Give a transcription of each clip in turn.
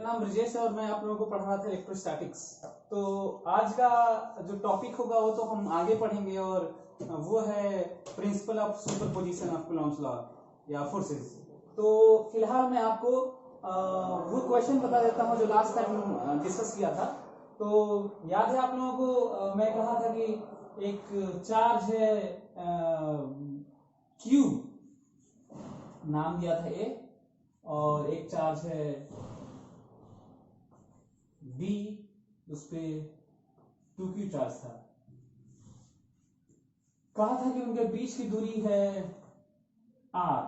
नाम ब्रिजेश है और मैं आप लोगों को पढ़ा रहा था इलेक्ट्रोस्टैटिक्स। तो आज का जो टॉपिक होगा वो तो हम आगे पढ़ेंगे और वो है principal of superposition of Coulomb's law या फोर्सेस। तो फिलहाल मैं आपको वो क्वेश्चन बता देता हूँ जो लास्ट टाइम डिस्कस किया था। तो याद है आप लोगों को मैं कहा था कि एक चार्ज है Q, नाम दिया था A, और एक चार्ज है B, उस पे 2Q चार्ज था। कहा था कि उनके बीच की दूरी है R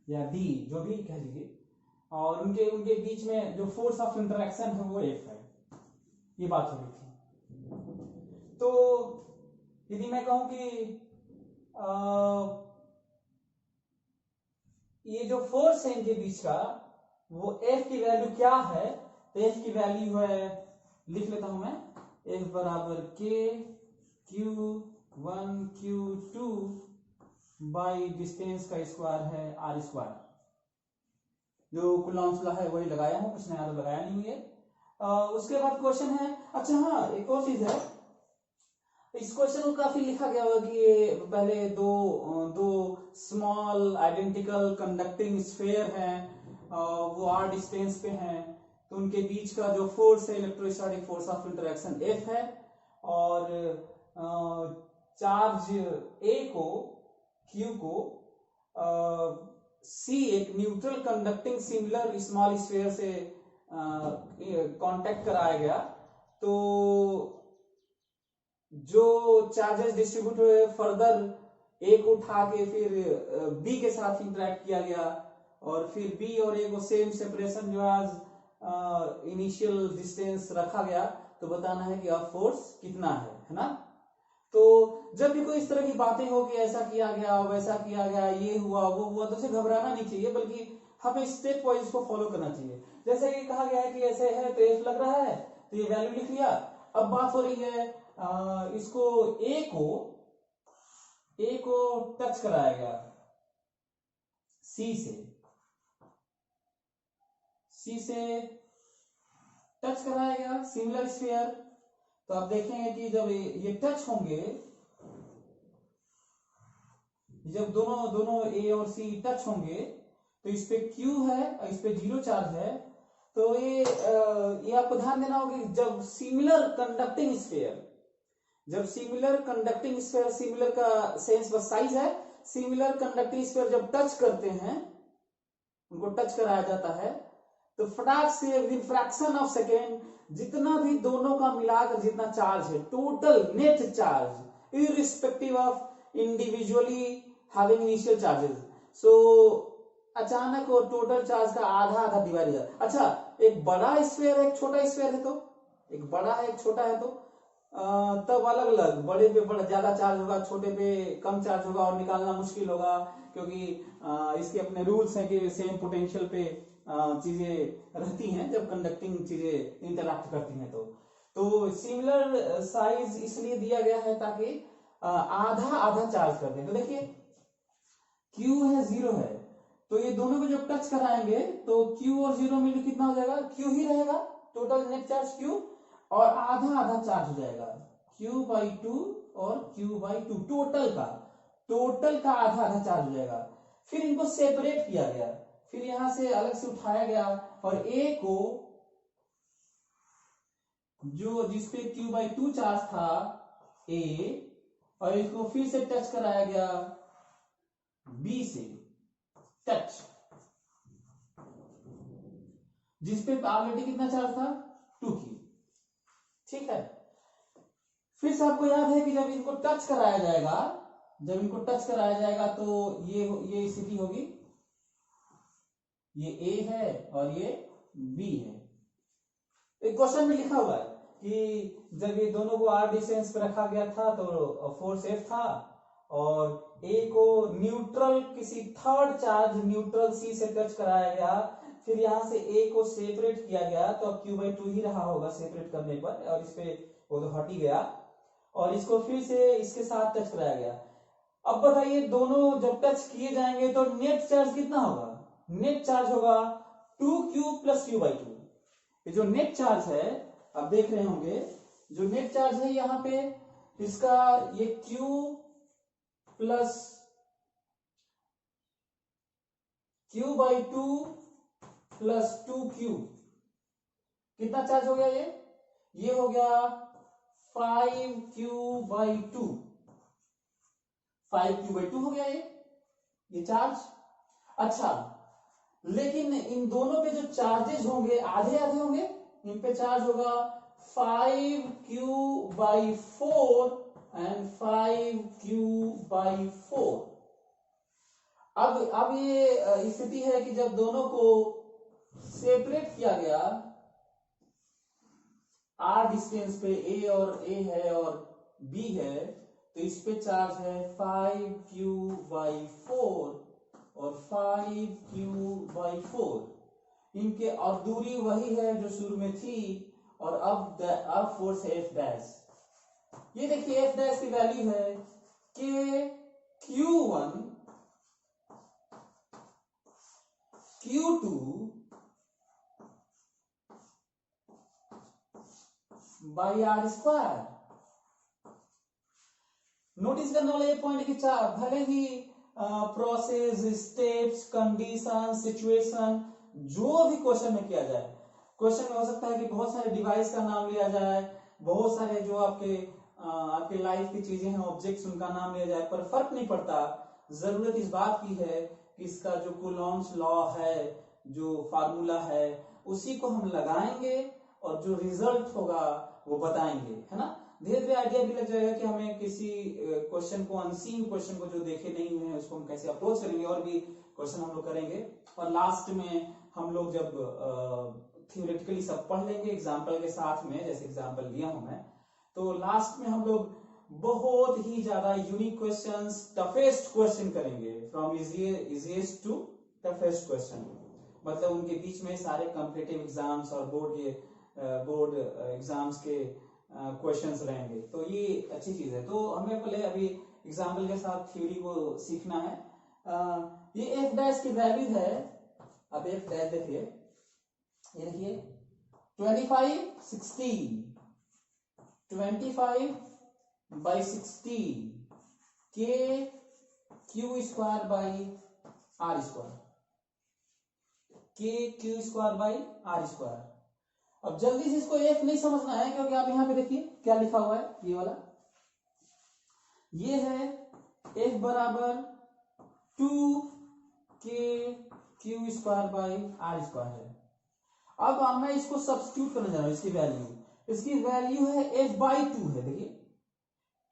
या D, जो भी कह लीजिए, और उनके बीच में जो फोर्स ऑफ इंटरेक्शन है वो F है। ये बात हो रही थी। तो यदि मैं कहूं कि ये जो फोर्स है इनके बीच का वो F की वैल्यू क्या है, तो F की वैल्यू है, लिख लेता हूं मैं, F बराबर K Q1 Q2 by distance का स्क्वायर है R स्क्वायर। जो कूलॉम्स लॉ है वही लगाया हूं, कुछ नया तो लगाया नहीं है। उसके बाद क्वेश्चन है, अच्छा हाँ एक और चीज है, इस क्वेश्चन को काफी लिखा गया होगा कि ये पहले दो स्मॉल आइडेंटिकल कंडक्टिंग स्फीयर हैं, वो R डिस्टेंस पे हैं, तो उनके बीच का जो फोर्स है electrostatic force of interaction F है, और चार्ज A को Q को C एक neutral conducting similar small sphere से कांटेक्ट कराया गया। तो जो चार्जेस डिस्ट्रीब्यूट हुए फर्दर A को उठा के फिर B के साथ इंटरेक्ट किया गया, और फिर B और A को सेम सेपरेशन जो आज इनिशियल डिस्टेंस रखा गया, तो बताना है कि अब फोर्स कितना है ना। तो जब भी कोई इस तरह की बातें हो कि ऐसा किया गया वैसा किया गया, ये हुआ वो हुआ, तो उसे घबराना नहीं चाहिए, बल्कि हमें स्टेप वाइज इसको फॉलो करना चाहिए। जैसे कि कहा गया है कि ऐसे है तो F लग रहा है, तो ये वैल्यू लिख लिया। अब बात हो रही है इसको A को टच कराया गया C से टच कराया गया सिमिलर स्फीयर। तो आप देखेंगे कि जब ये टच होंगे, जब दोनों A और C टच होंगे, तो इस पे Q है और इस पे 0 चार्ज है। तो ये आपको ध्यान देना होगा कि जब सिमिलर कंडक्टिंग स्फीयर, सिमिलर का सेंस बस साइज है, सिमिलर कंडक्टिंग स्फीयर जब टच करते हैं, उनको टच कराया जाता है, तो फटाक से विद फ्रैक्शन ऑफ सेकेंड जितना भी दोनों का मिलाकर जितना चार्ज है, total net charge irrespective of individually having initial charges, so अचानक और टोटल चार्ज का आधा आधा डिवाइड हो जाता है। अच्छा, एक बड़ा स्फीयर है एक छोटा स्फीयर है, तो एक बड़ा है एक छोटा है, तो तब अलग अलग, बड़े पे बड़ा ज्यादा चार्ज होगा, छोटे पे कम चार्ज होगा, और निकालना मुश्किल होगा, क्योंकि इसके अपने रूल्स हैं कि सेम पोटेंशियल पे चीजें रहती हैं जब कंडक्टिंग चीजें इंटरैक्ट करती हैं। तो सिमिलर साइज इसलिए दिया गया है ताकि आधा आधा चार्ज कर दें। तो देखिए Q है 0 है, तो ये दोनों को जब टच कराएंगे तो Q और 0 मिलकर कितना हो जाएगा, Q ही रहेगा, टोटल नेट चार्ज Q, और आधा आधा चार्ज हो जाएगा Q/2 और Q/2, टोटल का आधा आधा चार्ज हो जाएगा। फिर इनको सेपरेट किया गया, फिर यहां से अलग से उठाया गया, और A को जो जिसपे Q/2 चार्ज था A, और इसको फिर से टच कराया गया B से, टच, जिसपे ऑलरेडी कितना चार्ज था 2Q, ठीक है। फिर से आपको याद है कि जब इनको टच कराया जाएगा तो ये स्थिति होगी, ये A है और ये B है। एक क्वेश्चन में लिखा हुआ है कि जब ये दोनों को R डिस्टेंस पे रखा गया था तो फोर्स F था, और A को न्यूट्रल किसी थर्ड चार्ज न्यूट्रल C से टच कराया गया, फिर यहां से A को सेपरेट किया गया, तो अब Q/2 ही रहा होगा सेपरेट करने पर, और इस पे वो तो हट ही गया, और इसको फिर से इसके साथ टच कराया गया। अब बताइए दोनों जब टच किए जाएंगे तो नेट चार्ज कितना होगा, नेट चार्ज होगा 2q प्लस q बाई 2। ये जो नेट चार्ज है आप देख रहे होंगे, जो नेट चार्ज है यहाँ पे इसका ये q plus q by 2 plus 2q कितना चार्ज हो गया, ये हो गया 5q बाई 2, 5q बाई 2 हो गया ये चार्ज। अच्छा, लेकिन इन दोनों पे जो चार्जेस होंगे आधे आधे होंगे, इन पे चार्ज होगा 5q by 4 and 5q by 4। अब ये स्थिति है कि जब दोनों को सेपरेट किया गया r डिस्टेंस पे, a और a है और b है, तो इस पे चार्ज है 5q बाई 4 और 5q बाई 4। इनके और दूरी वही है जो शुरू में थी, और अब फोर्स है F डैश। ये देखिए F डैश की वैल्यू है k q1 q2 by r square. Notice करने वाला ये पॉइंट कि भले ही प्रोसेस, स्टेप्स, कंडीशन, सिचुएशन जो भी क्वेश्चन में किया जाए, क्वेश्चन में हो सकता है कि बहुत सारे डिवाइस का नाम लिया जाए, बहुत सारे जो आपके लाइफ की चीजें हैं, ऑब्जेक्ट्स, उनका नाम लिया जाए, पर फर्क नहीं पड़ता। जरूरत इस बात की है कि इसका जो कूलॉम्स लॉ है, जो फार्मूला है, उसी को हम लगाएंगे और जो रिजल्ट होगा वो बताएंगे, है ना। धीरे धीरे आइडिया भी लग जाएगा कि हमें किसी क्वेश्चन को, अनसीन क्वेश्चन को जो देखे नहीं हुए हैं उसको हम कैसे अप्रोच करेंगे, और भी क्वेश्चन हम लोग करेंगे। और लास्ट में हम लोग जब थियोरेटिकली सब पढ़ लेंगे एग्जाम्पल के साथ में, जैसे एग्जाम्पल लिया हूं मैं, तो लास्ट में हम लोग बहुत ही ज्यादा यूनिक क्वेश्चंस, टफेस्ट क्वेश्चन करेंगे, from easiest to toughest question. मतलब उनके बीच में सारे कॉम्पिटिटिव एग्जाम्स और बोर्ड एग्जाम्स के क्वेश्चंस रहेंगे, तो ये अच्छी चीज है। तो हमें पहले अभी एग्जाम्पल के साथ थ्योरी को सीखना है। ये एफ डैश की वैल्यू है, अब एफ डैश देखिए, ये देखिए 25 by 16 k q square by r square, k q square by r square. अब जल्दी से इसको एफ नहीं समझना है, क्योंकि आप यहां पे देखिए क्या लिखा हुआ है, ये वाला, ये है एफ बराबर 2 k q square by r square है। अब मैं इसको सब्स्टिट्यूट करने जा रहा हूं, इसकी वैल्यू है एफ बाई 2 है। देखिए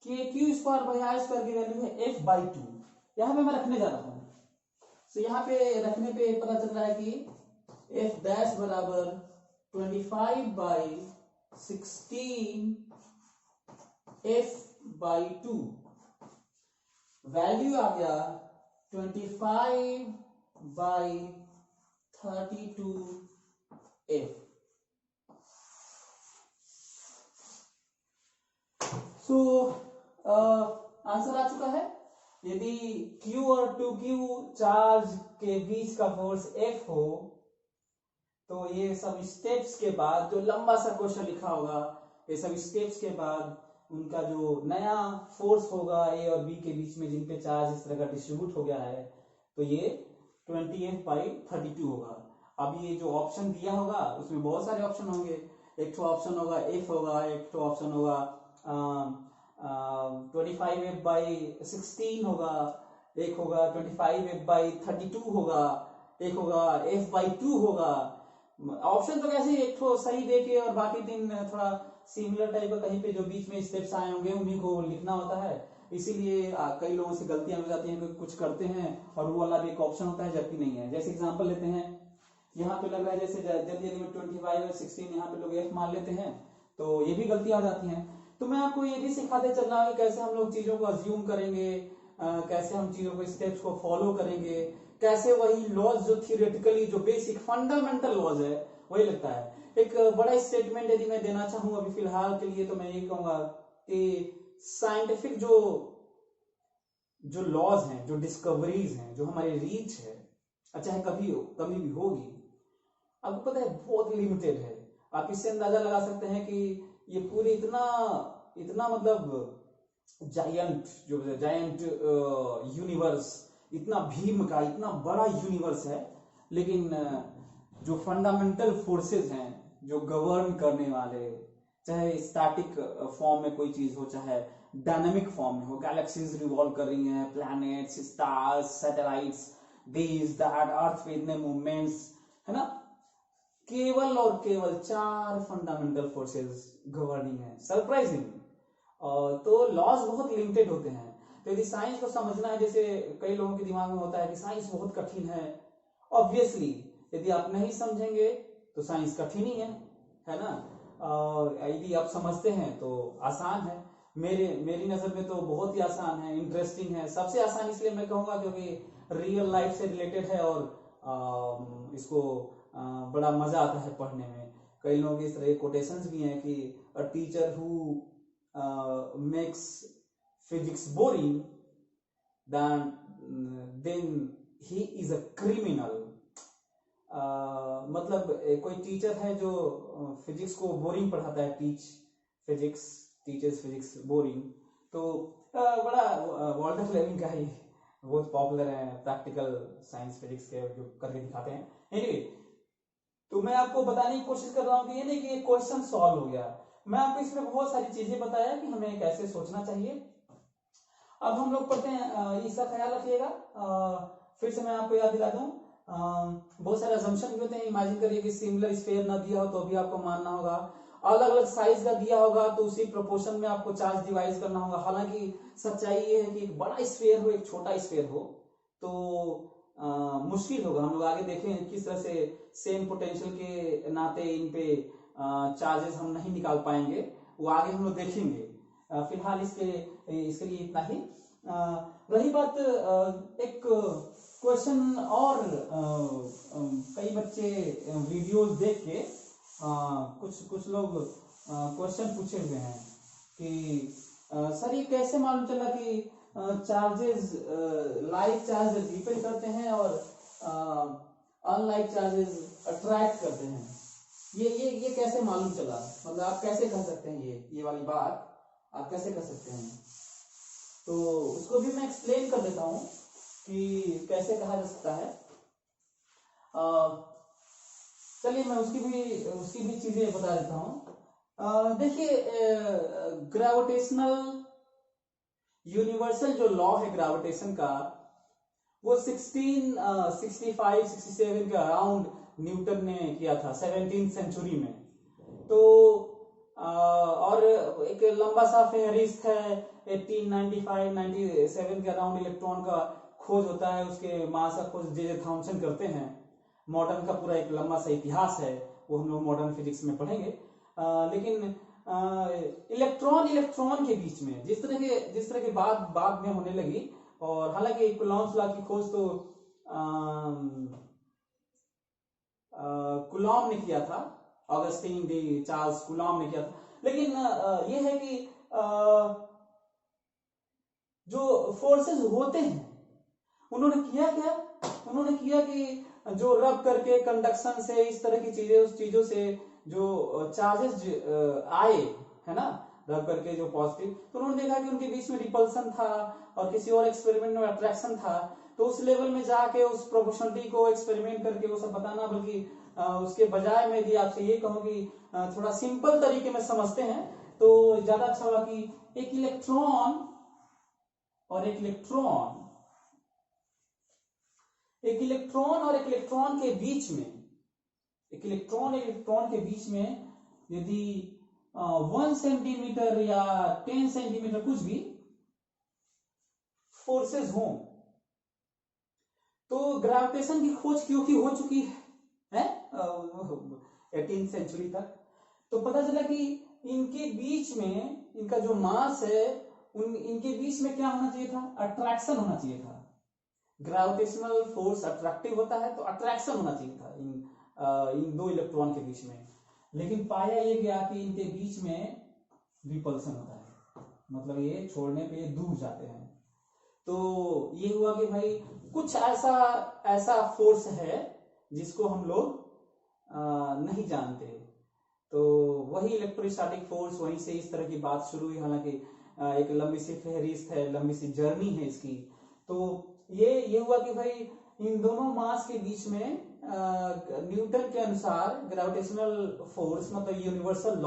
k q square by r square की वैल्यू है एफ बाई 2, यहां पे मैं रखने जा रहा हूं। तो यहां पे रखने पे पता चल रहा है कि एफ डैश बराबर 25 बाई 16 एफ बाई 2, वैल्यू आ गया 25 बाई 32 एफ। सो आंसर आ चुका है। यदि Q और 2Q चार्ज के बीच का फोर्स F हो, तो ये सब स्टेप्स के बाद जो लंबा सा क्वेश्चन लिखा होगा, ये सब स्टेप्स के बाद उनका जो नया फोर्स होगा A और B के बीच में, जिन पे चार्ज इस तरह का डिस्ट्रीब्यूट हो गया है, तो ये 20F बाई 32 होगा। अब ये जो ऑप्शन दिया होगा उसमें बहुत सारे ऑप्शन होंगे, एक तो ऑप्शन होगा F होगा, एक तो ऑप्शन होगा 25F बाई 16 होगा, एक होगा 25F बाई 32 होगा, एक होगा F बाई 2 होगा। ऑप्शन तो कैसे एक तो सही देके और बाकी 3 थोड़ा सिमिलर टाइप का कहीं पे जो बीच में स्टेप्स आए होंगे उन्हीं को लिखना होता है। इसीलिए कई लोगों से गलतियां हो जाती हैं कि कुछ करते हैं और वो वाला भी एक ऑप्शन होता है जबकि नहीं है। जैसे एग्जांपल लेते हैं, यहाँ पे लग रहा है जैसे जल्दी जल्दी में 25 और 16 यहाँ पे लोग F मान लेते हैं, तो ये भी गलतियां हो जाती हैं। तो मैं आपको ये भी सिखाते चल रहा हूँ कैसे हम लोग चीजों को अज्यूम करेंगे, कैसे हम चीजों को, स्टेप्स को फॉलो करेंगे, कैसे वही लॉज जो थियोरेटिकली जो बेसिक फंडामेंटल लॉज है वही लगता है। एक बड़ा स्टेटमेंट यदि मैं देना चाहूँ अभी फिलहाल के लिए, तो मैं ये कहूंगा कि साइंटिफिक जो लॉज हैं, जो डिस्कवरीज हैं, जो हमारी रीच है, चाहे कभी भी होगी, आपको पता है बहुत लिमिटेड है। आप इससे अंदाजा लगा सकते हैं कि ये पूरी इतना इतना मतलब जायंट यूनिवर्स, इतना भीम का इतना बड़ा यूनिवर्स है, लेकिन जो फंडामेंटल फोर्सेस हैं जो गवर्न करने वाले, चाहे स्टैटिक फॉर्म में कोई चीज हो चाहे डायनामिक फॉर्म में हो, गैलेक्सीज रिवॉल्व कर रही हैं, planets, stars, satellites, this that, earth पे इतने मूवमेंट्स है ना, केवल और केवल 4 फंडामेंटल फोर्सेस गवर्निंग है। सरप्राइजिंग। तो लॉज बहुत लिमिटेड होते हैं। तो यदि साइंस को समझना है, जैसे कई लोगों के दिमाग में होता है कि साइंस बहुत कठिन है, ऑब्वियसली यदि आप नहीं समझेंगे तो साइंस कठिन ही है ना। यदि आप समझते हैं तो आसान है। मेरी नजर में तो बहुत ही आसान है, इंटरेस्टिंग है। सबसे आसान इसलिए मैं कहूंगा क्योंकि रियल लाइफ से रिलेटेड है और इसको बड़ा मजा आता है पढ़ने में। कई लोगों के इस तरह कोटेशंस भी हैं कि a teacher who makes physics boring then he is a criminal. मतलब कोई टीचर है जो फिजिक्स को बोरिंग पढ़ाता है, टीचर्स फिजिक्स बोरिंग, तो बड़ा वॉल्टर फ्लेमिंग का ही बहुत पॉपुलर है, प्रैक्टिकल साइंस फिजिक्स के जो करके दिखाते हैं। एनीवे, तो मैं आपको बताने की कोशिश कर रहा हूँ कि ये नहीं कि एक क्वेश्चन सॉल्व हो गया, मैं आपको इसमें बहुत सारी चीजें बताया कि हमें कैसे सोचना चाहिए। अब हम लोग पढ़ते हैं, इसका ख्याल रखिएगा। फिर से मैं आपको याद दिला दूं, बहुत सारे असम्पशन भी होते हैं। इमेजिन करिए कि सिमिलर स्फीयर ना दिया हो तो भी आपको मानना होगा, अलग अलग साइज का दिया होगा तो उसी प्रोपोर्शन में आपको चार्ज डिवाइड करना होगा। हालांकि सच्चाई ये है कि एक बड़ा स्फीयर हो एक छोटा स्फीयर हो तो मुश्किल होगा। हम लोग आगे देखें किस तरह से सेम पोटेंशियल के नाते इन पे चार्जेस हम नहीं निकाल पाएंगे, वो आगे हम लोग देखेंगे। फिलहाल इसके लिए इतना ही। रही बात एक क्वेश्चन, और कई बच्चे वीडियोस देख के कुछ लोग क्वेश्चन पूछे हुए हैं कि सर ये कैसे मालूम चला कि चार्जेस लाइक चार्ज रिपेल करते हैं और अनलाइक चार्जेस अट्रैक्ट करते हैं, ये कैसे मालूम चला? मतलब आप कैसे कह सकते हैं ये वाली बात आप कैसे कर सकते हैं? तो उसको भी मैं एक्सप्लेन कर देता हूं कि कैसे कहा जा सकता है। चलिए मैं उसकी भी चीजें बता देता हूं। देखिए, ग्रेविटेशनल यूनिवर्सल जो लॉ है ग्रेविटेशन का, वो 1665-67 के अराउंड न्यूटन ने किया था, 17th सेंचुरी में। तो और एक लंबा सा फेहरिस्त है, 1895-97 के अराउंड इलेक्ट्रॉन का खोज होता है, उसके मास का खोज जे थॉमसन करते हैं। मॉडर्न का पूरा एक लंबा सा इतिहास है, वो हम लोग मॉडर्न फिजिक्स में पढ़ेंगे। लेकिन इलेक्ट्रॉन के बीच में जिस तरह की बात बाद में होने लगी, और हालांकि कूलॉम्स लॉ की खोज तो कूलॉम ने किया था, ऑगस्टीन डी चार्ल्स कूलॉम ने किया था। लेकिन यह है कि जो फोर्सेस होते हैं उन्होंने किया क्या, उन्होंने किया कि जो रब करके कंडक्शन से इस तरह की चीजें, उस चीजों से जो चार्जेस आए है ना, रब करके जो पॉजिटिव, तो उन्होंने देखा कि उनके बीच में रिपल्सन था और किसी और एक्सपेरिमेंट में अट्रैक्शन था। तो उस लेवल में जाके उस प्रोपोर्शनलिटी को एक्सपेरिमेंट करके वो सब बताना, बल्कि उसके बजाय मैं यदि आपसे ये कहूं कि थोड़ा सिंपल तरीके में समझते हैं तो ज्यादा अच्छा होगा कि एक इलेक्ट्रॉन और एक इलेक्ट्रॉन के बीच में, एक इलेक्ट्रॉन के बीच में यदि 1 सेंटीमीटर या 10 सेंटीमीटर कुछ भी फोर्सेस हो, तो ग्रेविटेशन की खोज क्योंकि हो चुकी है 18th सेंचुरी तक, तो पता चला कि इनके बीच में, इनका जो मास है इनके बीच में क्या होना चाहिए था, अट्रैक्शन होना चाहिए था। ग्रेविटेशनल फोर्स अट्रैक्टिव होता है तो अट्रैक्शन होना चाहिए था इन दो इलेक्ट्रॉन के बीच में। लेकिन पाया ये गया कि इनके बीच में रिपल्सन होता है, मतलब ये छोड़ने पे ये दूर जाते हैं। तो ये हुआ कि भाई कुछ ऐसा फोर्स है जिसको हम लोग नहीं जानते। तो वही इलेक्ट्रोस्टैटिक फोर्स, वहीं से इस तरह की बात शुरू हुई। हालांकि एक लंबी सी फहरिस्त है, लंबी सी जर्नी है इसकी। तो ये हुआ कि भाई इन दोनों मास के बीच में न्यूटन के अनुसार ग्रेविटेशनल फोर्स मतलब यूनिवर्सल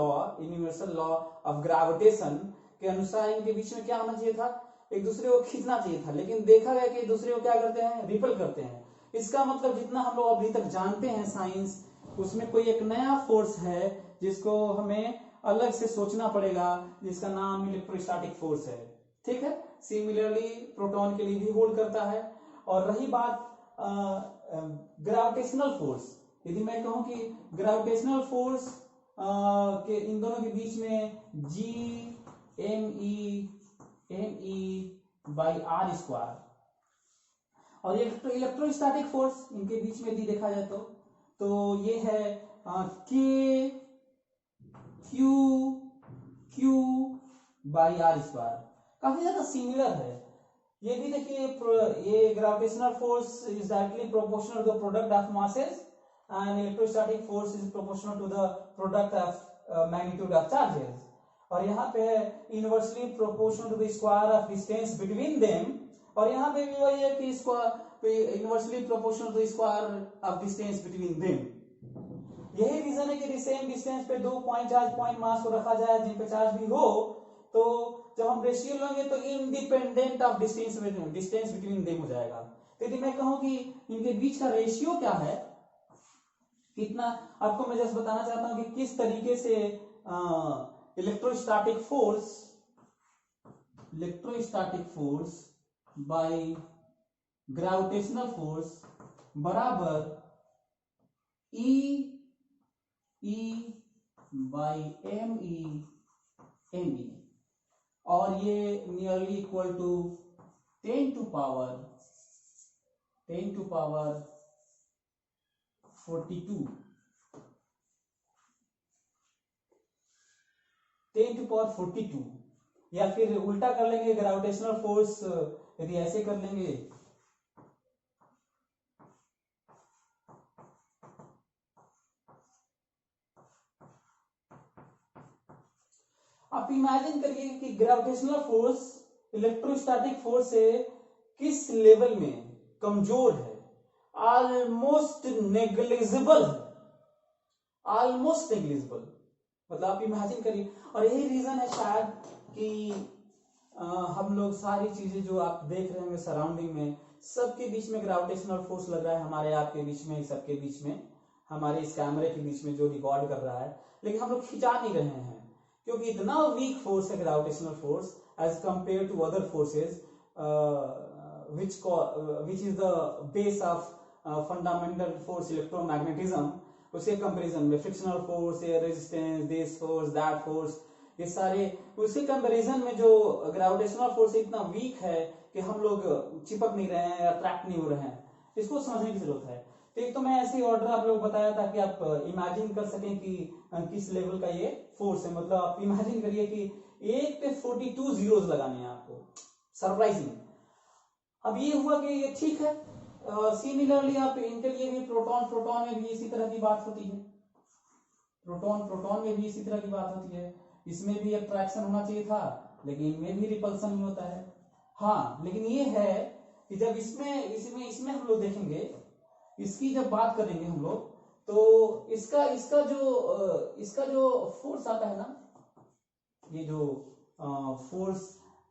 लॉ ऑफ ग्रेविटेशन के अनुसार इनके बीच में क्या होना चाहिए था, एक दूसरे को खींचना चाहिए था। लेकिन देखा गया कि एक दूसरे को क्या करते हैं, रिपल करते हैं। इसका मतलब जितना हम लोग अभी तक जानते हैं साइंस, उसमें कोई एक नया फोर्स है जिसको हमें अलग से सोचना पड़ेगा, जिसका नाम इलेक्ट्रोस्टैटिक फोर्स है। ठीक है, सिमिलरली प्रोटॉन के लिए भी होल्ड करता है। और रही बात ग्रेविटेशनल फोर्स, यदि मैं कहूं कि ग्रेविटेशनल फोर्स के इन दोनों के बीच में G_m_e/r², और इलेक्ट्रोस्टैटिक फोर्स इनके बीच में यदि देखा जाए तो ये है K/Q/r²। काफी ज्यादा सिमिलर है। ये भी देखिए, ये gravitational force is directly proportional to the product of masses and electrostatic force is proportional to the product of magnitude of charges. और यहाँ पे है inversely proportional to the square of distance between them. और यहाँ पे भी वही है कि inversely proportional to the square of distance between them. यही रीजन है कि सेम डिस्टेंस पे 2 पॉइंट चार्ज पॉइंट मास को रखा जाए जिन पे चार्ज भी हो, तो जब हम रेशियो लेंगे तो independent of distance between them हो जाएगा। तो यदि मैं कहूं कि इनके बीच का रेशियो क्या है, कितना, आपको मैं जस्ट बताना चाहता हूं कि किस तरीके से electrostatic force by gravitational force बराबर E/me, और ये nearly equal to 10 to power 42, 10 to power 42। या फिर उल्टा कर लेंगे, ग्रेविटेशनल फोर्स यदि ऐसे कर लेंगे, आप इमेजिन करिए कि ग्रेविटेशनल फोर्स इलेक्ट्रोस्टैटिक फोर्स से किस लेवल में कमजोर है, ऑलमोस्ट नेग्लिजिबल मतलब आप इमेजिन करिए। और यही रीजन है शायद कि हम लोग सारी चीजें जो आप देख रहे होंगे सराउंडिंग में, सबके बीच में ग्रेविटेशनल फोर्स लग रहा है, हमारे आपके बीच में, सबके बीच में, हमारे इस कैमरे के बीच में जो रिकॉर्ड कर रहा है, लेकिन हम लोग खिंचा नहीं रहे हैं क्योंकि इतना वीक फोर्स है gravitational force as compare to other forces which is the base of fundamental force electromagnetism. उसके कंपैरिजन में frictional force, air resistance, this force, that force, ये सारे उसके कंपैरिजन में जो ग्रेविटेशनल फोर्स इतना वीक है कि हम लोग चिपक नहीं रहे हैं, अट्रैक्ट नहीं हो रहे हैं। इसको समझने की जरूरत है। तो एक तो मैं ऐसे ही ऑर्डर आप लोग बताया ताकि आप इमेजिन कर सकें कि किस लेवल का ये फोर्स है। मतलब आप इमेजिन करिए कि 1 पे 42 जीरोस लगाने हैं आपको, सरप्राइजिंग। अब ये हुआ कि ये ठीक है। सिमिलरली आप इनके लिए भी प्रोटॉन में भी इसी तरह की बात होती है, प्रोटॉन में भी इसी तरह की बात होती है। इसमें भी अट्रैक्शन होना चाहिए था, लेकिन इनमें भी रिपल्सन ही होता है। हाँ, लेकिन ये है कि जब इसमें हम लोग देखेंगे, इसकी जब बात करेंगे हम लोग, तो इसका जो फोर्स आता है ना, ये जो फोर्स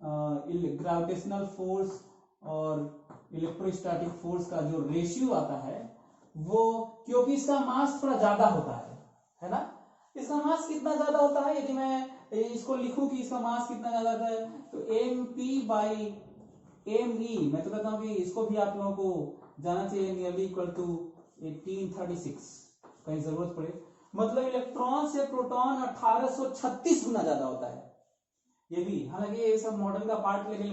ग्रेविटेशनल फोर्स और इलेक्ट्रोस्टैटिक फोर्स का जो रेशियो आता है, वो क्योंकि इसका मास थोड़ा ज्यादा होता है ना। इसका मास कितना ज्यादा होता है, यदि मैं इसको लिखूं कि इसका मास कितना ज्यादा होता है, तो mp/me, मैं तो कहता हूं कि इसको भी आप लोगों को जाना चाहिए, नियरली इक्वल टू 1836, कहीं जरूरत पड़े। मतलब इलेक्ट्रॉन से प्रोटॉन 1836 गुना ज्यादा होता है ये भी। हालांकि ये सब मॉडर्न का पार्ट, लेकिन